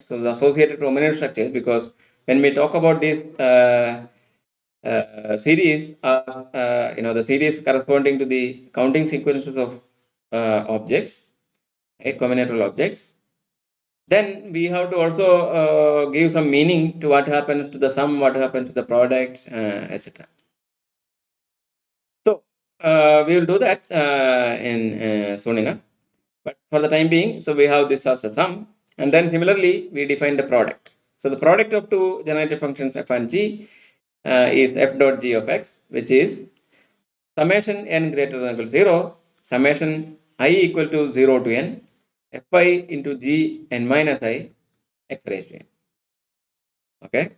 So the associated combinatorial structures, because when we talk about this series, the series corresponding to the counting sequences of objects, right, combinatorial objects, then we have to also give some meaning to what happens to the sum, what happens to the product, etc. So we will do that in soon enough. But for the time being, so we have this as a sum, and then similarly we define the product. So the product of two generated functions f and g is f dot g of x, which is summation n greater than or equal to 0, summation I equal to 0 to n, fi into g n minus I x raised to n. Okay.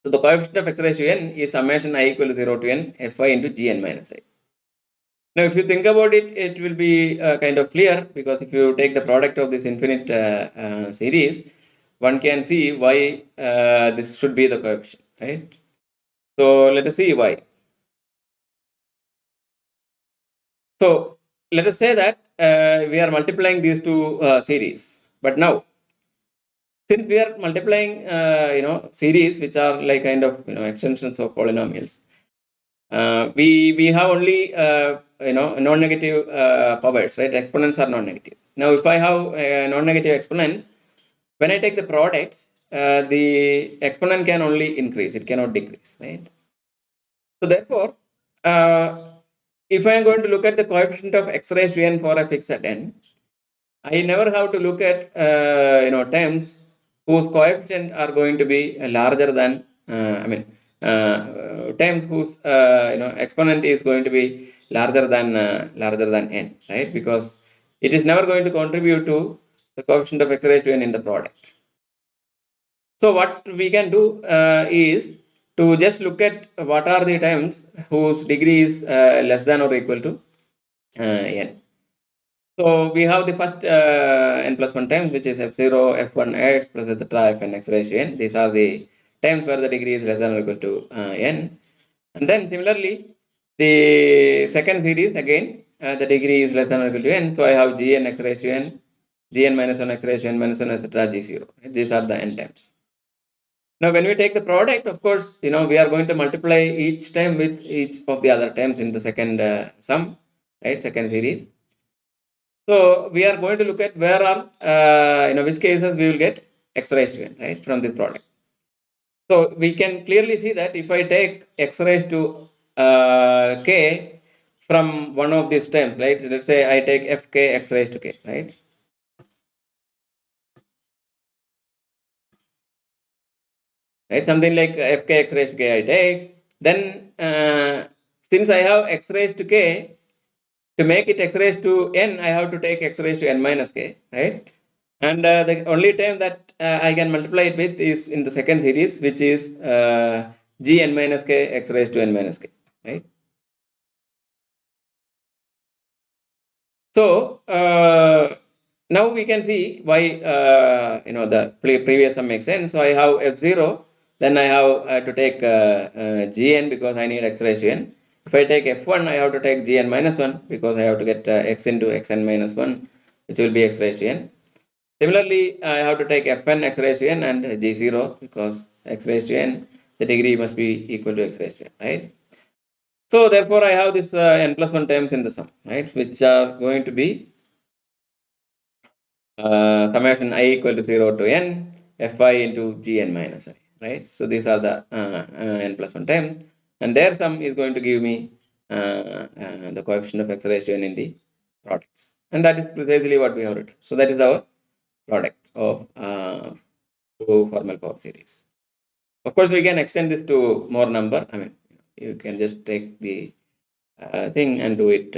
So the coefficient of x raised to n is summation I equal to 0 to n fi into g n minus I. Now, if you think about it, it will be kind of clear, because if you take the product of this infinite series, one can see why this should be the coefficient, right? So let us see why. So let us say that we are multiplying these two series, but now, since we are multiplying, series which are like kind of extensions of polynomials, we have only non-negative powers, right? Exponents are non-negative. Now, if I have non-negative exponents, when I take the product, the exponent can only increase; it cannot decrease, right? So therefore, if I am going to look at the coefficient of x raised to n for a fixed n, I never have to look at terms whose coefficient are going to be larger than terms whose exponent is going to be larger than n, right? Because it is never going to contribute to the coefficient of x raised to n in the product. So what we can do is to just look at what are the terms whose degree is less than or equal to n. So we have the first n plus 1 terms, which is f0, f1x plus etc. fn x raised to n. These are the terms where the degree is less than or equal to n. And then similarly, the second series again, the degree is less than or equal to n. So I have gn x raised to n, gn minus 1 x raised to n minus 1 etc. g0. These are the n terms. Now, when we take the product, of course, we are going to multiply each term with each of the other terms in the second sum, right? Second series. So we are going to look at where are, which cases we will get x raised to n, right, from this product. So we can clearly see that if I take x raised to k from one of these terms, right, let's say I take fk x raised to k, right? Right, something like fk x raised to k I take, then since I have x raised to k, to make it x raised to n, I have to take x raised to n minus k, right? And the only term that I can multiply it with is in the second series, which is g n minus k x raised to n minus k, right? So now we can see why the previous sum makes sense. So I have f0, then I have to take gn because I need x raised to n. If I take f1, I have to take gn minus 1 because I have to get x into xn minus 1, which will be x raised to n. Similarly, I have to take fn x raised to n and g0 because x raised to n, the degree must be equal to x raised to n, right? So therefore, I have this n plus 1 terms in the sum, right, which are going to be summation I equal to 0 to n fi into gn minus I, right? So these are the n plus 1 terms, and their sum is going to give me the coefficient of x raised to n in the products, and that is precisely what we have written. So that is our product of two formal power series. Of course, we can extend this to more number. I mean, you can just take the thing and do it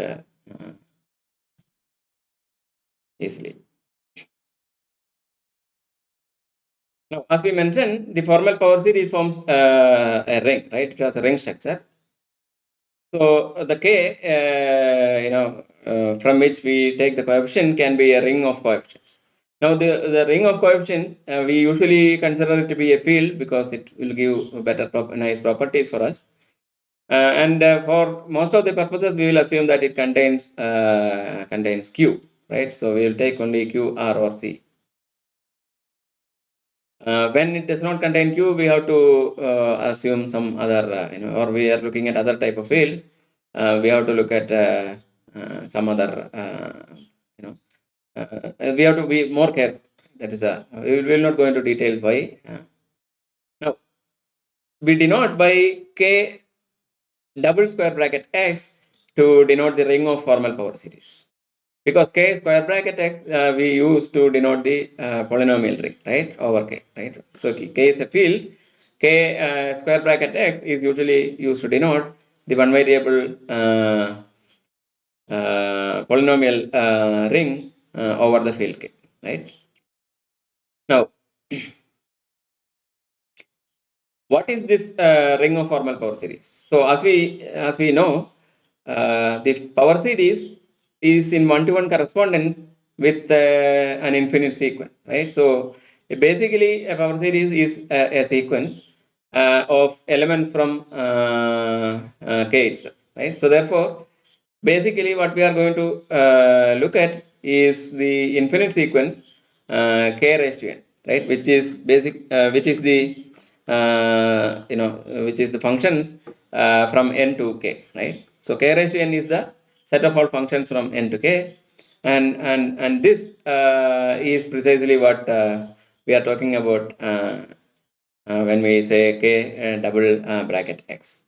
easily. Now, as we mentioned, the formal power series forms a ring, right? It has a ring structure. So the k, from which we take the coefficient can be a ring of coefficients. Now, the ring of coefficients, we usually consider it to be a field because it will give better nice properties for us. And for most of the purposes, we will assume that it contains q, right? So we will take only q, r, or c. When it does not contain Q, we have to assume some other, or we are looking at other type of fields. We have to look at some other, we have to be more careful. That is we will not go into details why. Now, we denote by K double square bracket X to denote the ring of formal power series. Because K square bracket X we use to denote the polynomial ring, right, over K, right? So K is a field. K square bracket X is usually used to denote the one variable polynomial ring over the field K, right? Now, what is this ring of formal power series? So as we know, the power series is in one-to-one correspondence with an infinite sequence, right? So basically, a power series is a sequence of elements from K itself, right? So therefore, basically, what we are going to look at is the infinite sequence K raised to n, right? Which is the which is the functions from n to k, right? So K raised to n is the set of all functions from n to k, and this is precisely what we are talking about when we say K double bracket x.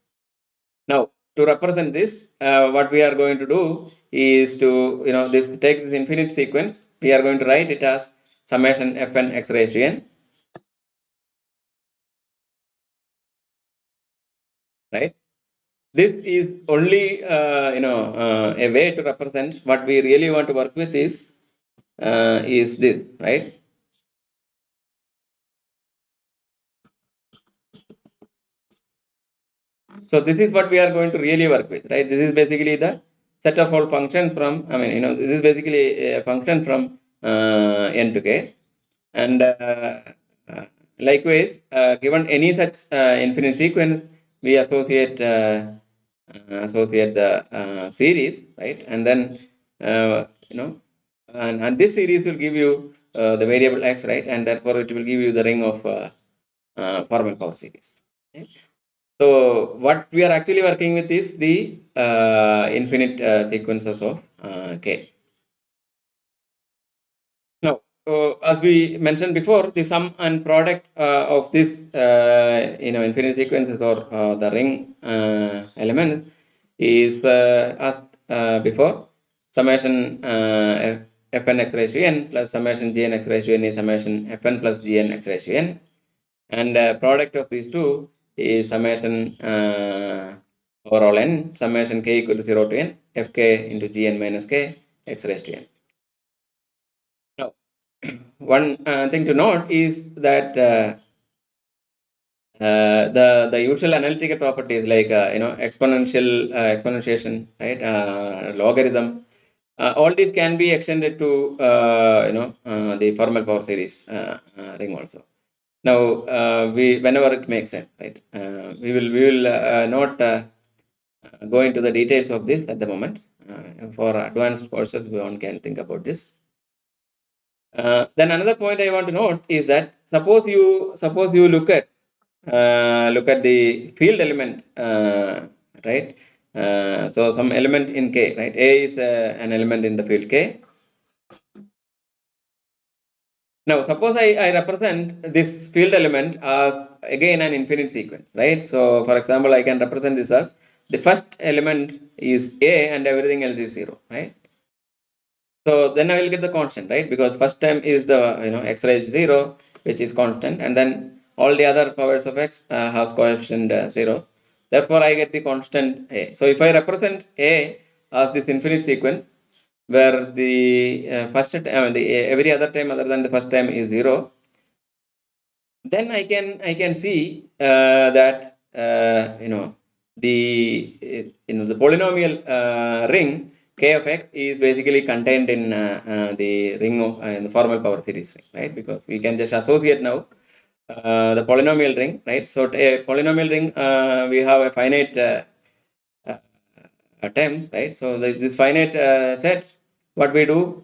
Now, to represent this, what we are going to do is to, take this infinite sequence. We are going to write it as summation fn x raised to n, right? This is only, a way to represent. What we really want to work with is this, right? So this is what we are going to really work with, right? This is basically the set of all functions from, this is basically a function from n to k. And likewise, given any such infinite sequence, we associate the series, right? And then, and this series will give you the variable x, right? And therefore, it will give you the ring of formal power series. Okay? So what we are actually working with is the infinite sequences of K. Now, as we mentioned before, the sum and product of this, infinite sequences or the ring elements is as before, summation fn x raised to n plus summation gn x raised to n is summation fn plus gn x raised to n. And product of these two is summation overall n, summation k equal to 0 to n, fk into gn minus k x raised to n. Now, one thing to note is that the usual analytical properties like exponentiation, right, logarithm, all these can be extended to the formal power series ring also. Now, whenever it makes sense, right? We will not go into the details of this at the moment. For advanced courses, one can think about this. Then another point I want to note is that suppose you look at the field element, right? So some element in K, right? A is an element in the field K. Now, suppose I represent this field element as again an infinite sequence, right? So, for example, I can represent this as the first element is A and everything else is 0, right? So then I will get the constant, right? Because first term is the x raised to 0, which is constant, and then all the other powers of x has coefficient 0. Therefore, I get the constant A. So if I represent A as this infinite sequence, where the first every other term other than the first term is 0, then I can see that the polynomial ring k of x is basically contained in the ring of the formal power series ring, right? Because we can just associate now the polynomial ring, right? So a polynomial ring, we have a finite terms, right? So this finite set, what we do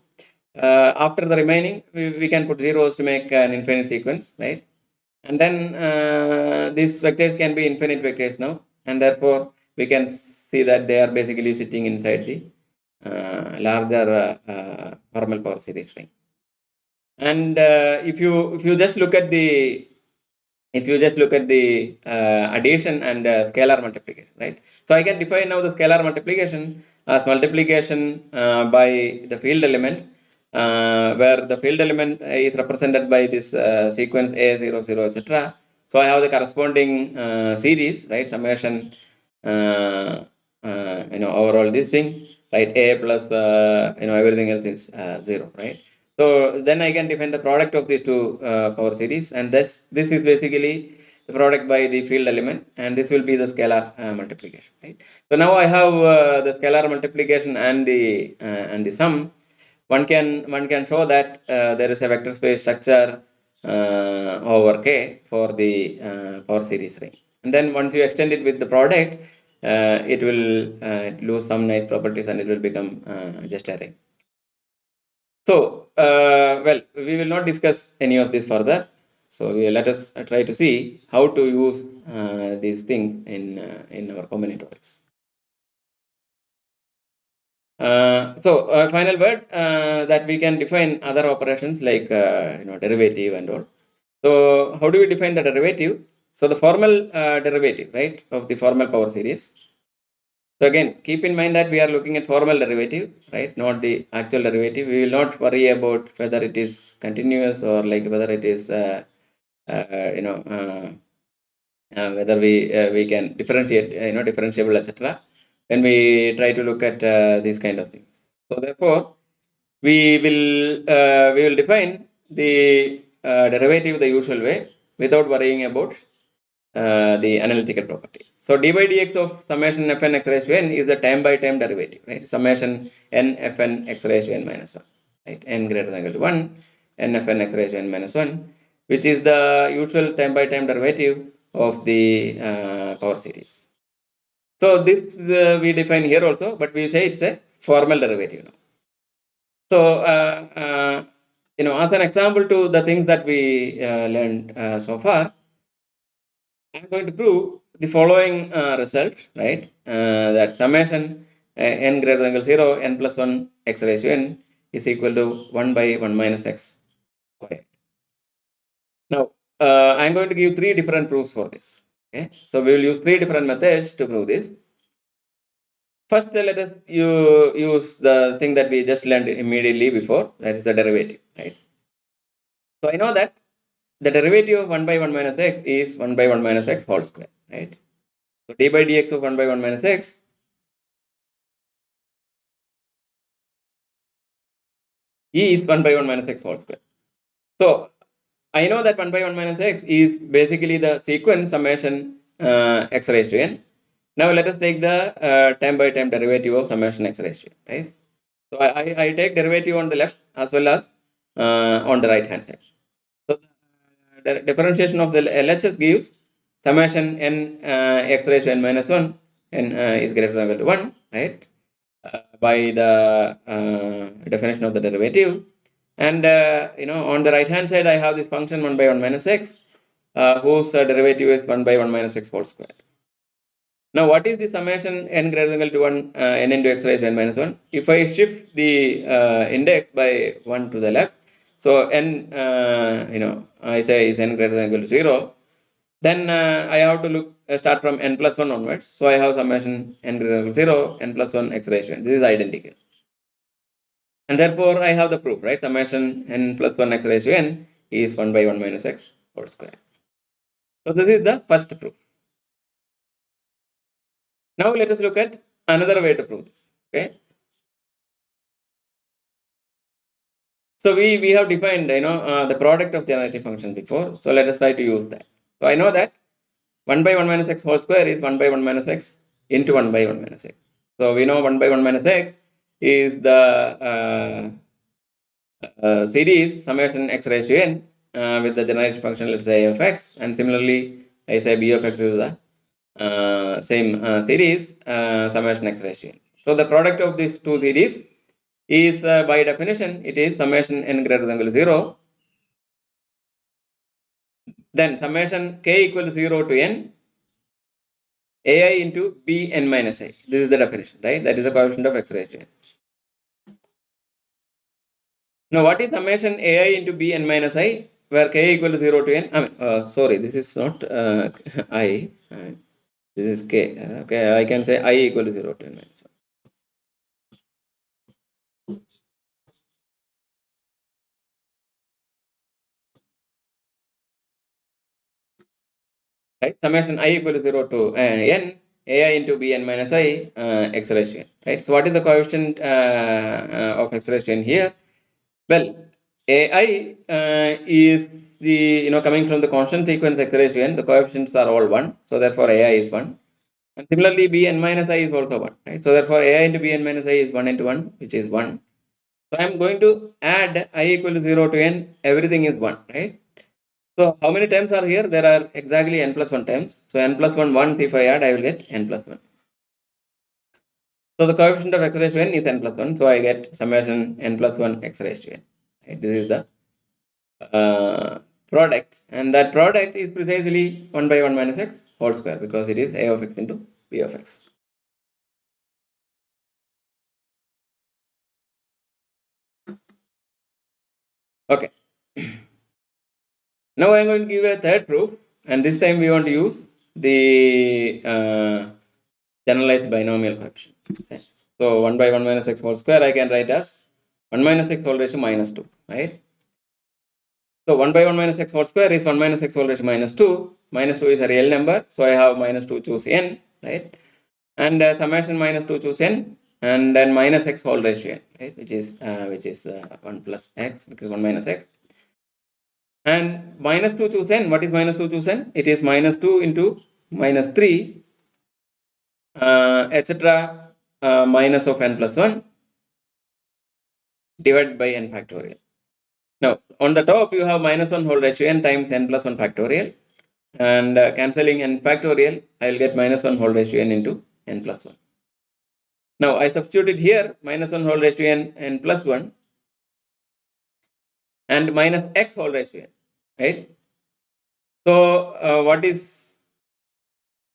after the remaining, we can put zeros to make an infinite sequence, right? And then these vectors can be infinite vectors now, and therefore we can see that they are basically sitting inside the larger formal power series ring. And if you just look at the addition and scalar multiplication, right? So I can define now the scalar multiplication as multiplication by the field element, where the field element is represented by this sequence A, 0, 0, etc. So I have the corresponding series, right? Summation, overall this thing, right? A plus everything else is 0, right? So then I can define the product of these two power series, and this is basically the product by the field element, and this will be the scalar multiplication, right? So now I have the scalar multiplication and the sum. One can show that there is a vector space structure over K for the power series ring, and then once you extend it with the product, it will lose some nice properties and it will become just a ring. So, well, we will not discuss any of this further. So, let us try to see how to use these things in our combinatorics. Final word that we can define other operations like derivative and all. So, how do we define the derivative? So, the formal derivative, right, of the formal power series. So again, keep in mind that we are looking at formal derivative, right? Not the actual derivative. We will not worry about whether it is continuous or like whether it is, whether we can differentiate, differentiable, etc. When we try to look at these kind of things. So therefore, we will define the derivative the usual way without worrying about the analytical property. So d by dx of summation fn x raised to n is a time by time derivative, right? Summation n fn x raised to n minus 1, right? N greater than or equal to 1, n fn x raised to n minus 1, which is the usual time by time derivative of the power series. So this we define here also, but we say it's a formal derivative now. So as an example to the things that we learned so far, I'm going to prove the following result, right? That summation n greater than or equal to 0, n plus 1 x raised to n is equal to 1 by 1 minus x squared. Now, I'm going to give 3 different proofs for this. Okay, so we will use 3 different methods to prove this. First, let us use the thing that we just learned immediately before, that is the derivative, right? So I know that the derivative of 1 by 1 minus x is 1 by 1 minus x whole square, right? So d by dx of 1 by 1 minus x is 1 by 1 minus x whole square. So I know that 1 by 1 minus x is basically the sequence summation x raised to n. Now let us take the time by time derivative of summation x raised to n, right? So I take derivative on the left as well as on the right hand side. So the differentiation of the LHS gives summation n x raised to n minus 1, n is greater than or equal to 1, right? By the definition of the derivative. And on the right hand side, I have this function 1 by 1 minus x, whose derivative is 1 by 1 minus x whole square. Now, what is the summation n greater than or equal to 1 n into x raised to n minus 1? If I shift the index by 1 to the left, so n, I say is n greater than or equal to 0, then I have to start from n plus 1 onwards. So I have summation n greater than or equal to 0, n plus 1 x raised to n. This is identical. And therefore, I have the proof, right? Summation n plus 1 x raised to n is 1 by 1 minus x whole square. So this is the first proof. Now let us look at another way to prove this. Okay. So we have defined the product of the analytic function before. So let us try to use that. So I know that 1 by 1 minus x whole square is 1 by 1 minus x into 1 by 1 minus x. So we know 1 by 1 minus x is the series summation x raised to n with the generated function, let's say f x, and similarly I say b of x is the same series summation x raised to n. So the product of these two series is by definition it is summation n greater than or equal to 0 then summation k equal to 0 to n ai into b n minus I. This is the definition, right? That is the coefficient of x raised to n. Now, what is summation ai into b n minus I, where k equal to 0 to n? I mean, sorry, this is not I. This is k. Okay, I can say I equal to 0 to n minus 1. Right? Summation I equal to 0 to n ai into b n minus I x raised to n. Right? So, what is the coefficient of x raised to n here? Well, ai is the coming from the constant sequence x raised to n. The coefficients are all 1, so therefore ai is 1. And similarly, bn minus I is also 1. Right? So therefore, ai into bn minus I is 1 into 1, which is 1. So I am going to add I equal to 0 to n. Everything is 1, right? So how many terms are here? There are exactly n plus 1 terms. So n plus 1 once if I add, I will get n plus 1. So the coefficient of x raised to n is n plus 1. So I get summation n plus 1 x raised to n. Right? This is the product, and that product is precisely 1 by 1 minus x whole square, because it is a of x into b of x. Okay. Now I am going to give a third proof, and this time we want to use the generalized binomial coefficient. Okay. So 1 by 1 minus x whole square I can write as 1 minus x whole ratio minus 2, right? So 1 by 1 minus x whole square is 1 minus x whole ratio minus 2. Minus 2 is a real number, so I have minus 2 choose n, right? And summation minus 2 choose n, and then minus x whole ratio n, right? Which is 1 plus x, because 1 minus x. And minus 2 choose n. What is minus 2 choose n? It is minus 2 into minus 3, etc. Minus of n plus 1 divided by n factorial. Now, on the top, you have minus 1 whole ratio n times n plus 1 factorial. And cancelling n factorial, I will get minus 1 whole ratio n into n plus 1. Now, I substituted here minus 1 whole ratio n plus 1 and minus x whole ratio n, right? So, what is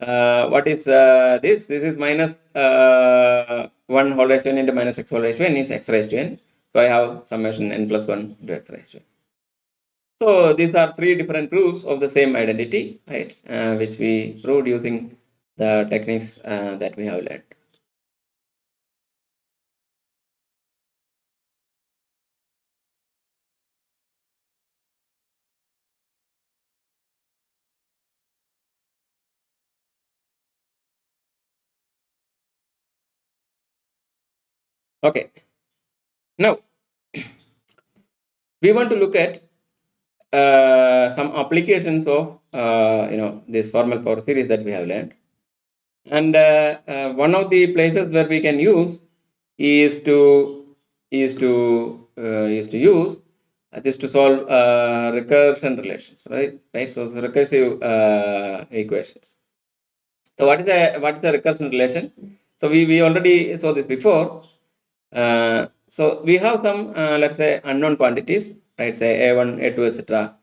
this? This is minus 1 whole ratio n into minus x whole ratio n is x raised to n. So I have summation n plus 1 into x raised to n. So these are three different proofs of the same identity, right? Which we proved using the techniques that we have learned. Okay. Now we want to look at some applications of this formal power series that we have learned, and one of the places where we can use is to use this to solve recursion relations, right? So the recursive equations. So what is the recursion relation? So we already saw this before. So we have some let's say unknown quantities, right? Say a1, a2, etc.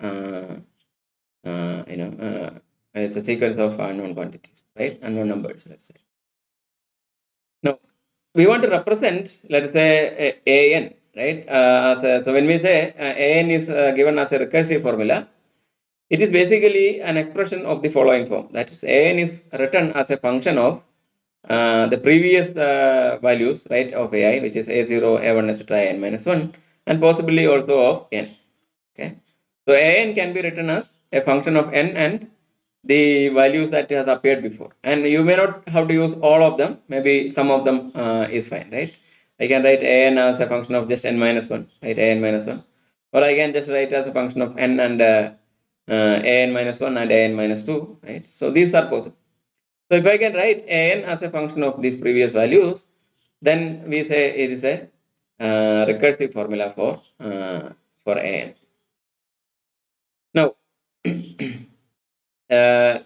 It's a sequence of unknown quantities, right? Unknown numbers, let's say. Now we want to represent, let's say, an, right? So when we say an is given as a recursive formula, it is basically an expression of the following form. That is, an is written as a function of the previous values, right, of ai, which is a0, a1, etc., n minus 1, and possibly also of n. Okay, so an can be written as a function of n and the values that has appeared before, and you may not have to use all of them. Maybe some of them is fine, right? I can write an as a function of just n minus 1, right? An minus 1, or I can just write as a function of n and an minus 1 and an minus 2, right? So these are possible. So if I can write an as a function of these previous values, then we say it is a recursive formula for an. Now,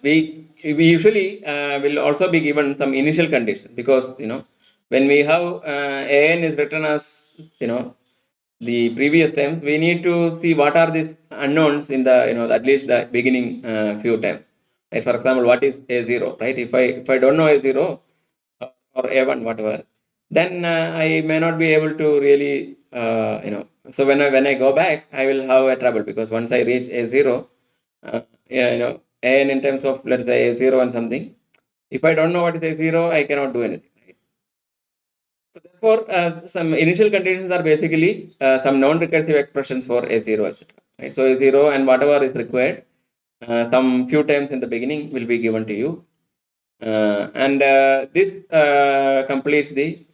we usually will also be given some initial condition, because when we have an is written as the previous times, we need to see what are these unknowns in the, at least the beginning few times. Like for example, what is A0, right? If I don't know A0 or A1, whatever, then I may not be able to really, so when I go back, I will have a trouble, because once I reach A0, AN in terms of, let's say, A0 and something, if I don't know what is A0, I cannot do anything. Right? So therefore, some initial conditions are basically some non-recursive expressions for A0, etc. Right? So A0 and whatever is required, some few times in the beginning will be given to you. And this completes the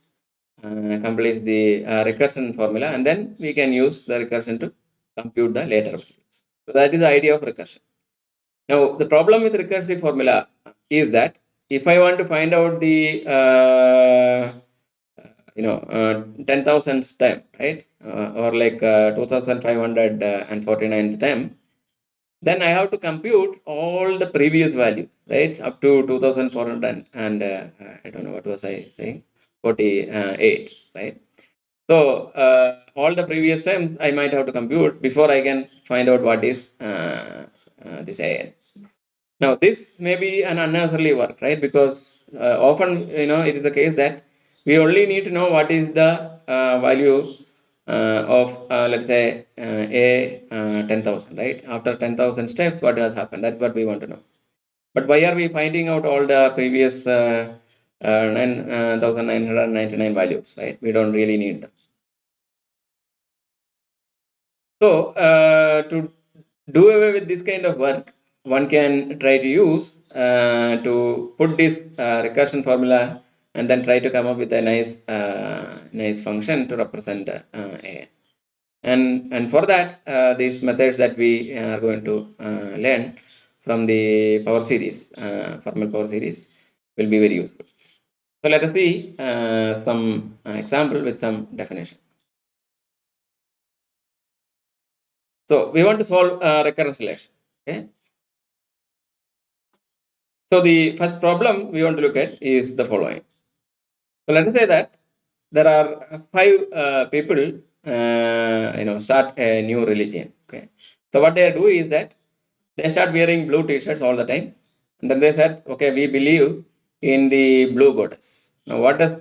recursion formula, and then we can use the recursion to compute the later values. So that is the idea of recursion. Now, the problem with recursive formula is that if I want to find out the 10,000th time, right, or like 2,549th time, then I have to compute all the previous values, right, up to 2,400 and I don't know what was I saying, 48, right? So all the previous times I might have to compute before I can find out what is this AN. Now, this may be an unnecessarily work, right? Because often, it is the case that we only need to know what is the value of, let's say, A 10,000, right? After 10,000 steps, what has happened? That's what we want to know. But why are we finding out all the previous 9,999 values, right? We don't really need them. So, to do away with this kind of work, one can try to use to put this recursion formula and then try to come up with a nice function to represent A. And for that, these methods that we are going to learn from the power series, formal power series, will be very useful. So let us see some example with some definition. So we want to solve recurrence relation. Okay. So the first problem we want to look at is the following. So let us say that there are five people, start a new religion. Okay. So what they do is that they start wearing blue t-shirts all the time, and then they said, okay, we believe in the blue goddess. Now, what does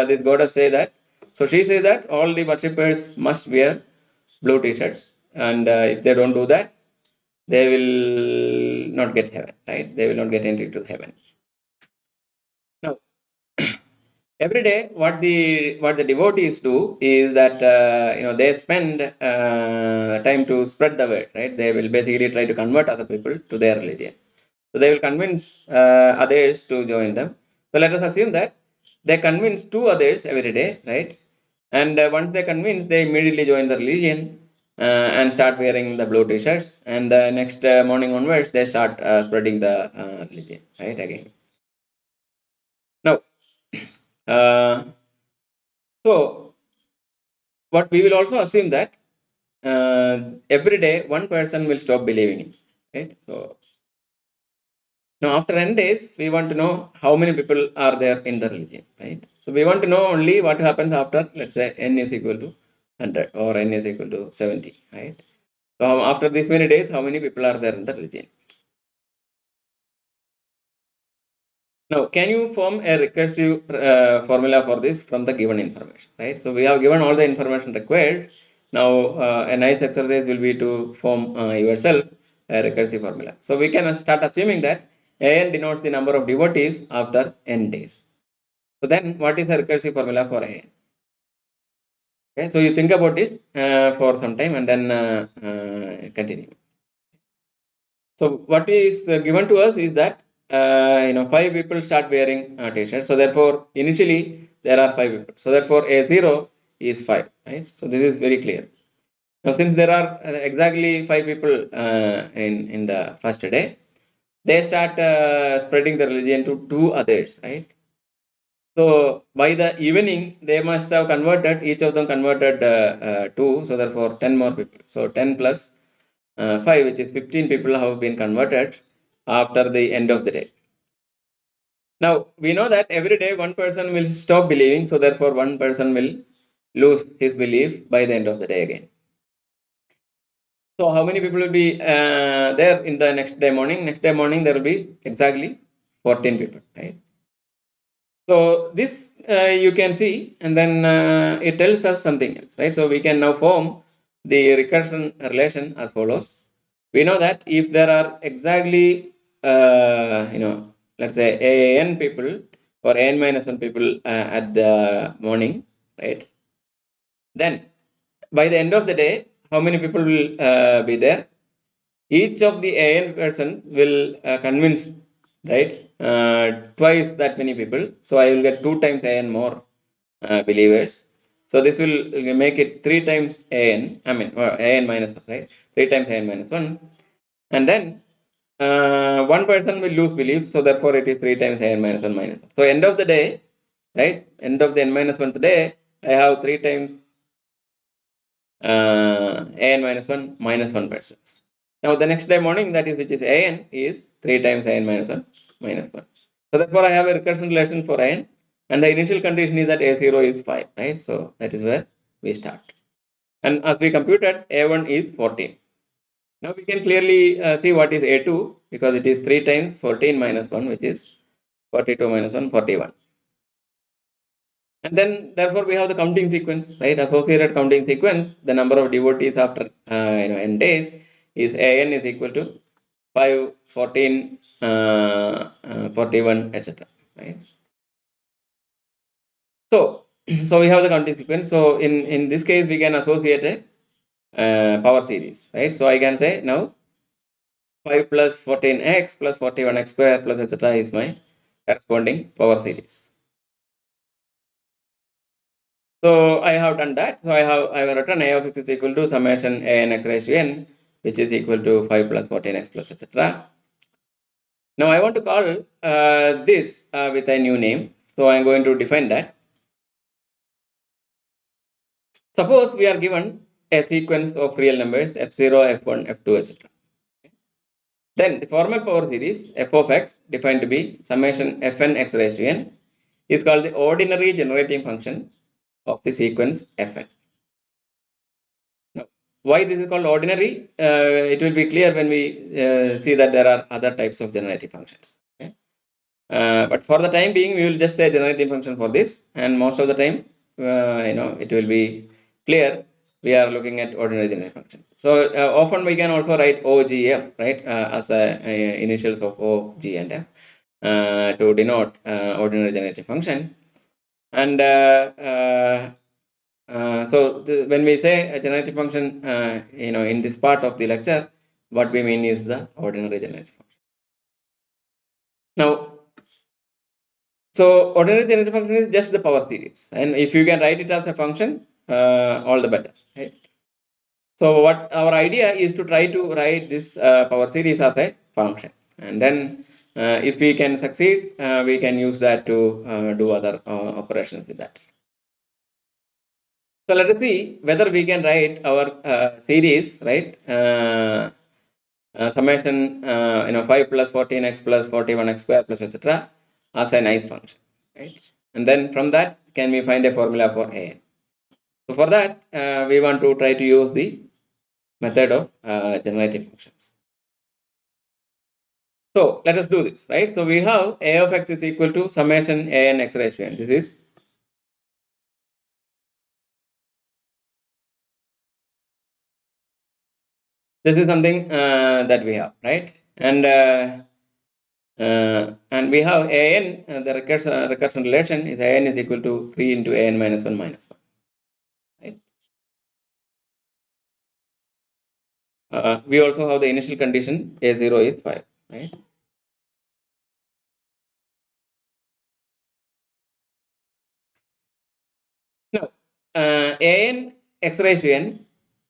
this goddess say that? So she says that all the worshippers must wear blue t-shirts, and if they don't do that, they will not get heaven, right? They will not get entry to heaven. Now, every day, what the devotees do is that they spend time to spread the word, right? They will basically try to convert other people to their religion. So they will convince others to join them. So let us assume that they convince two others every day, right? And once they convince, they immediately join the religion and start wearing the blue t-shirts. And the next morning onwards, they start spreading the religion, right? Again. Now, so what we will also assume that every day one person will stop believing it, right? So now, after n days, we want to know how many people are there in the religion, right? So we want to know only what happens after, let's say, n is equal to 100 or n is equal to 70, right? So after these many days, how many people are there in the religion? Now, can you form a recursive formula for this from the given information, right? So we have given all the information required. Now, a nice exercise will be to form yourself a recursive formula. So we can start assuming that an denotes the number of devotees after n days. So then what is a recursive formula for an? Okay, so you think about it for some time and then continue. So what is given to us is that five people start wearing t-shirts. So therefore, initially there are five people. So therefore, A0 is 5. Right. So this is very clear. Now, since there are exactly 5 people in the first day, they start spreading the religion to two others. Right. So by the evening, they must have converted. Each of them converted 2. So therefore, 10 more people. So 10 plus 5, which is 15 people have been converted after the end of the day. Now, we know that every day one person will stop believing, so therefore one person will lose his belief by the end of the day again. So how many people will be there in the next day morning? Next day morning there will be exactly 14 people, right? So this you can see, and then it tells us something else, right? So we can now form the recursion relation as follows. We know that if there are exactly let's say an people or n minus 1 people at the morning, right? Then by the end of the day, how many people will be there? Each of the an persons will convince, right, twice that many people. So I will get 2 times an more believers. So this will make it 3 times an, or an minus 1, right? 3 times an minus 1. And then one person will lose belief. So therefore it is 3 times an minus 1 minus 1. So end of the day, right? End of the n minus 1th day, I have 3 times an minus 1 minus 1 persons. Now the next day morning, that is which is an, is 3 times an minus 1 minus 1. So therefore I have a recursion relation for n, and the initial condition is that a0 is 5, right? So that is where we start. And as we computed, a1 is 14. Now we can clearly see what is a2, because it is 3 times 14 minus 1, which is 42 minus 1, 41. And then therefore we have the counting sequence, right? Associated counting sequence, the number of devotees after n days is an is equal to 5, 14, 41, etc. Right? So, so we have the counting sequence. So in this case, we can associate a power series, right? So I can say now 5 plus 14x plus 41x square plus etc. is my corresponding power series. So I have done that. So I have written a of x is equal to summation a n x raised to n, which is equal to 5 plus 14x plus etc. Now I want to call this with a new name. So I'm going to define that. Suppose we are given a sequence of real numbers f0, f1, f2, etc. Then the formal power series f of x, defined to be summation fn x raised to n, is called the ordinary generating function of the sequence fn. Now, why this is called ordinary? It will be clear when we see that there are other types of generating functions. Okay? But for the time being, we will just say generating function for this, and most of the time, it will be clear we are looking at ordinary generating function. So often we can also write OGF, right, as initials of O, G, and F to denote ordinary generating function. And when we say a generating function, in this part of the lecture, what we mean is the ordinary generating function. Now, so ordinary generating function is just the power series, and if you can write it as a function, all the better, right? So what our idea is to try to write this power series as a function, and then if we can succeed, we can use that to do other operations with that. So let us see whether we can write our series, right? Summation 5 plus 14x plus 41x square plus etc. as a nice function, right? And then from that, can we find a formula for a? So for that, we want to try to use the method of generating functions. So let us do this, right? So we have a of x is equal to summation a n x raised to n. This is something that we have, right? And we have an, the recursion relation is an is equal to 3 into an minus 1 minus 1. Right? We also have the initial condition a0 is 5. Right? Now, an x raised to n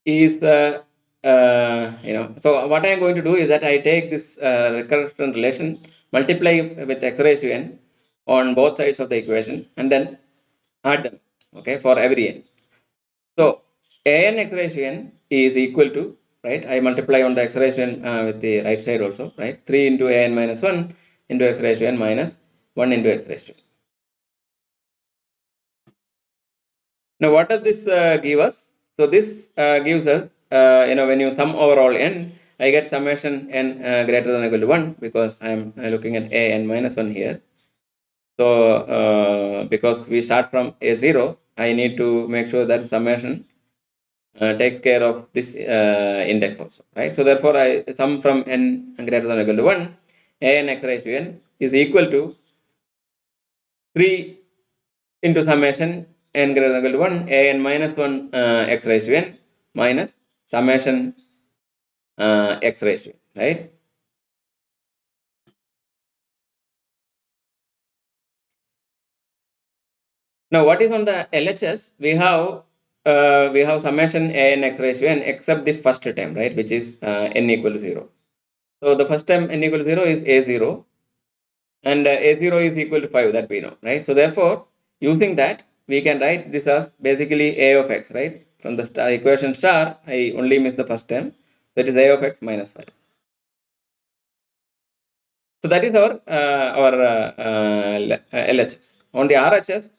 is the so what I am going to do is that I take this recursion relation, multiply with x raised to n on both sides of the equation, and then add them, okay, for every n. So an x raised to n is equal to, right, I multiply on the x raised to n with the right side also, right, 3 into an minus 1 into x raised to n minus 1 into x raised to n. Now, what does this give us? So this gives us, when you sum over all n, I get summation n greater than or equal to 1 because I am looking at a n minus 1 here. So because we start from a0, I need to make sure that summation takes care of this index also, right? So therefore, I sum from n greater than or equal to 1, a n x raised to n is equal to 3 into summation n greater than or equal to 1, a n minus 1 x raised to n minus summation x raised to n, right? Now, what is on the LHS? We have summation a n x raised to n except the first term, right, which is n equal to 0. So the first term n equal to 0 is a0, and a0 is equal to 5, that we know, right? So therefore, using that, we can write this as basically a of x, right? From the equation star, I only miss the first term, that is a of x minus 5. So that is our LHS. On the RHS,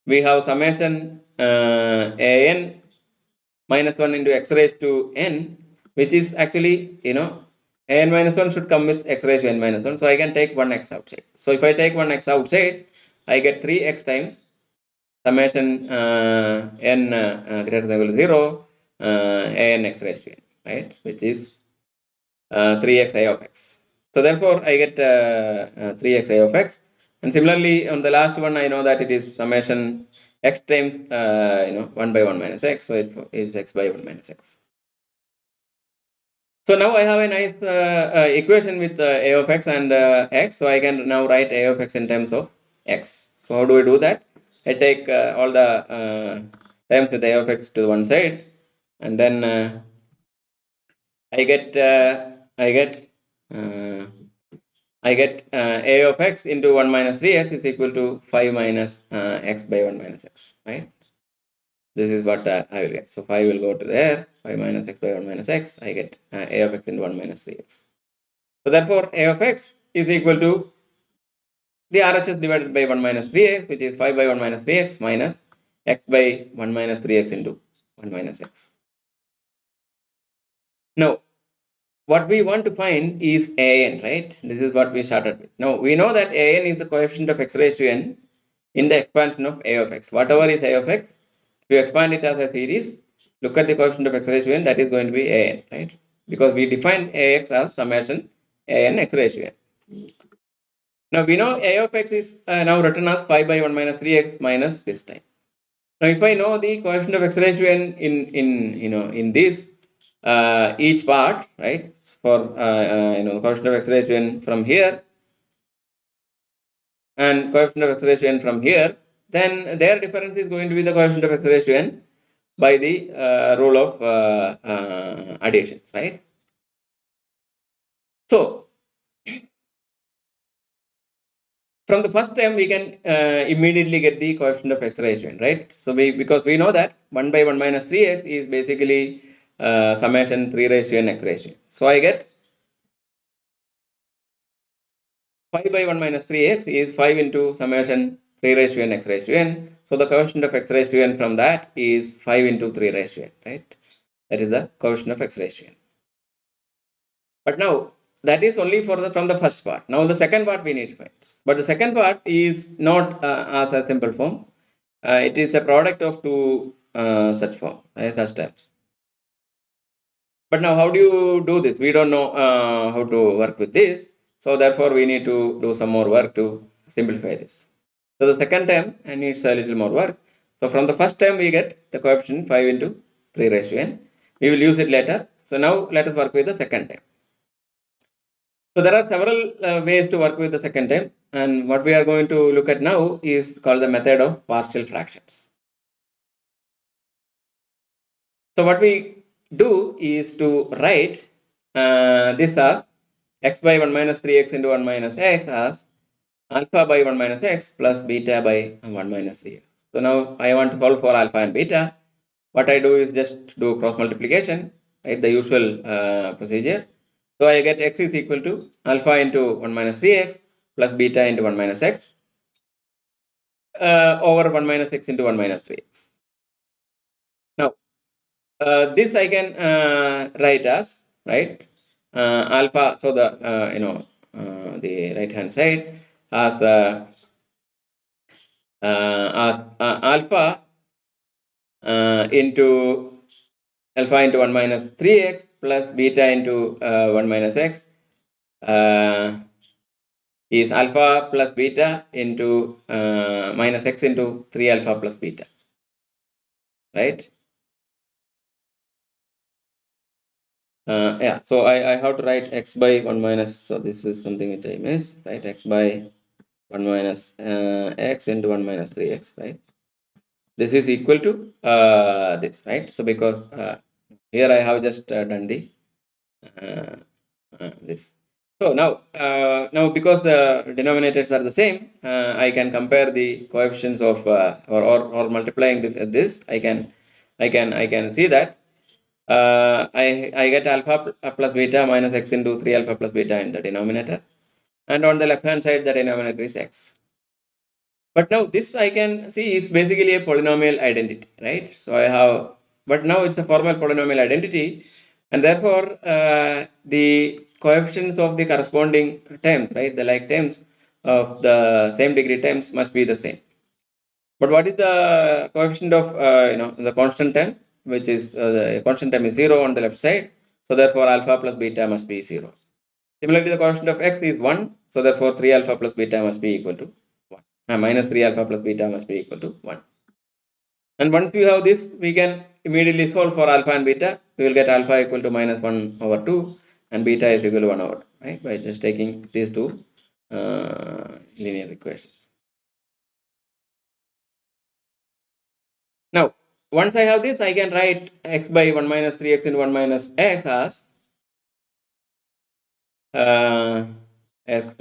we have summation an minus 1 into x raised to n, which is actually, an minus 1 should come with x raised to n minus 1. So I can take 1x outside. So if I take 1x outside, I get 3x times summation n greater than or equal to 0 an x raised to n, right, which is 3x I of x. So therefore, I get 3x I of x. And similarly, on the last one, I know that it is summation x times 1 by 1 minus x. So it is x by 1 minus x. So now I have a nice equation with a of x and x. So I can now write a of x in terms of x. So how do I do that? I take all the terms with a of x to one side, and then I get a of x into 1 minus 3x is equal to 5 minus x by 1 minus x, right? This is what I will get. So 5 will go to there, 5 minus x by 1 minus x, I get a of x into 1 minus 3x. So therefore, a of x is equal to the RHS divided by 1 minus 3x, which is 5 by 1 minus 3x minus x by 1 minus 3x into 1 minus x. Now, what we want to find is an, right? This is what we started with. Now, we know that an is the coefficient of x raised to n in the expansion of a of x. Whatever is a of x, if you expand it as a series, look at the coefficient of x raised to n, that is going to be an, right? Because we define ax as summation an x raised to n. Now we know a of x is now written as 5 by 1 minus 3x minus this time. Now if I know the coefficient of x raised to n in this each part, right? For coefficient of x raised to n from here and coefficient of x raised to n from here, then their difference is going to be the coefficient of x raised to n by the rule of additions, right? So from the first term, we can immediately get the coefficient of x raised to n, right? So because we know that 1 by 1 minus 3x is basically summation 3 raised to n x raised to n. So I get 5 by 1 minus 3x is 5 into summation 3 raised to n x raised to n. So the coefficient of x raised to n from that is 5 into 3 raised to n, right? That is the coefficient of x raised to n. But now that is only for from the first part. Now the second part we need to find. But the second part is not as a simple form. It is a product of two such form, such terms. But now how do you do this? We don't know how to work with this. So therefore we need to do some more work to simplify this. So the second term needs a little more work. So from the first term we get the coefficient 5 into 3 raised to n. We will use it later. So now let us work with the second term. So there are several ways to work with the second term, and what we are going to look at now is called the method of partial fractions. So what we do is to write this as x by 1 minus 3x into 1 minus x as alpha by 1 minus x plus beta by 1 minus 3x. So now I want to solve for alpha and beta. What I do is just do cross multiplication, right? The usual procedure. So I get x is equal to alpha into 1 minus 3x plus beta into 1 minus x over 1 minus x into 1 minus 3x. this I can write as, right, alpha. So the the right hand side as alpha into alpha into 1 minus 3x plus beta into 1 minus x is alpha plus beta into minus x into 3 alpha plus beta, right? Yeah, so I have to write x by 1 minus, so this is something which I missed, right? X by 1 minus x into 1 minus 3x, right? This is equal to this, right? So because here I have just done the this. So now because the denominators are the same, I can compare the coefficients of or multiplying this. I can see that I get alpha plus beta minus x into 3 alpha plus beta in the denominator, and on the left hand side the denominator is x. But now this I can see is basically a polynomial identity, right? So I have, but now it's a formal polynomial identity, and therefore the coefficients of the corresponding terms, right, the like terms of the same degree terms must be the same. But what is the coefficient of the constant term, which is the constant term is 0 on the left side, so therefore alpha plus beta must be 0. Similarly, the coefficient of x is 1, so therefore 3 alpha plus beta must be equal to 1. Minus 3 alpha plus beta must be equal to 1. And once we have this, we can immediately solve for alpha and beta. We will get alpha equal to minus 1 over 2 and beta is equal to 1 over 2, right? By just taking these two linear equations. Now, once I have this, I can write x by 1 minus 3x into 1 minus x as x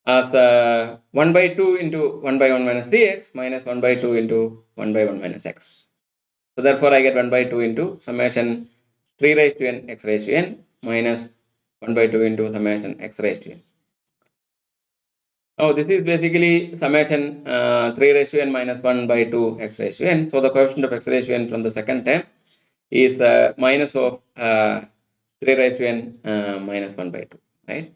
as 1 by 2 into 1 by 1 minus 3x minus 1 by 2 into 1 by 1 minus x. So therefore, I get 1 by 2 into summation 3 raised to n x raised to n minus 1 by 2 into summation x raised to n. Now, this is basically summation 3 raised to n minus 1 by 2 x raised to n. So the coefficient of x raised to n from the second term is minus of 3 raised to n minus 1 by 2, right?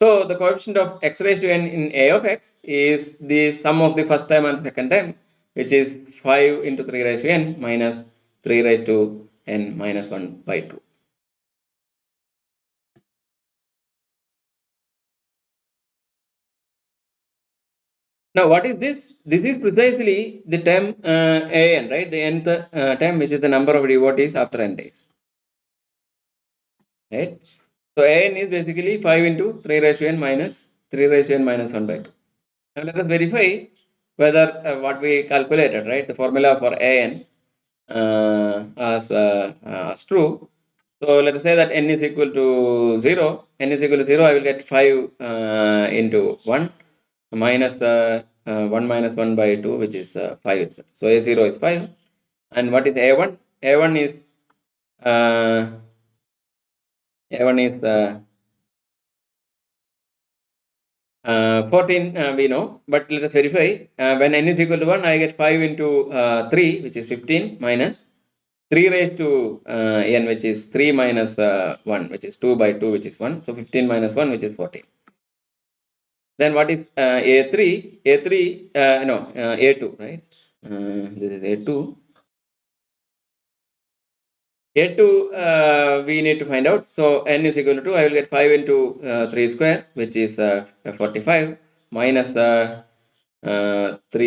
So the coefficient of x raised to n in a of x is the sum of the first term and second term, which is 5 into 3 raised to n minus 3 raised to n minus 1 by 2. Now, what is this? This is precisely the term an, right? The nth term, which is the number of devotees after n days, right? So an is basically 5 into 3 raised to n minus 3 raised to n minus 1 by 2. Now let us verify whether what we calculated, right, the formula for an as true. So let us say that n is equal to 0. N is equal to 0. I will get 5 into 1 minus 1 minus 1 by 2, which is 5 itself. So a0 is 5. And what is a1? A1 is a1 is 14 we know, but let us verify. When n is equal to 1, I get 5 into 3, which is 15, minus 3 raised to n, which is 3 minus 1, which is 2 by 2, which is 1. So 15 minus 1, which is 14. Then what is A3? A3, A2, right? This is A2. A2, we need to find out. So n is equal to 2. I will get 5 into 3 square, which is 45, minus 3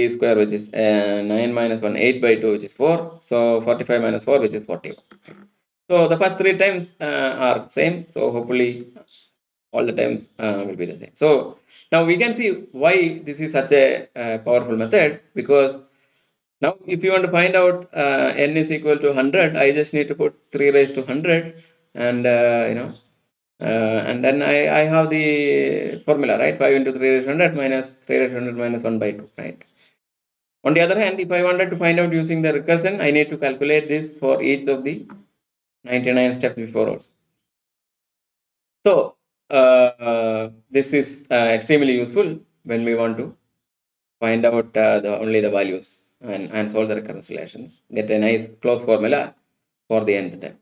square, which is 9 minus 1, 8 by 2, which is 4. So 45 minus 4, which is 41. So the first 3 times are same. So hopefully all the times will be the same. So now we can see why this is such a powerful method, because now if you want to find out n is equal to 100, I just need to put 3 raised to 100 and and then I have the formula, right? 5 into 3 raised to 100 minus 3 raised to 100 minus 1 by 2, right? On the other hand, if I wanted to find out using the recursion, I need to calculate this for each of the 99 steps before also. So this is extremely useful when we want to find out only the values and solve the recurrence relations. Get a nice close formula for the nth term.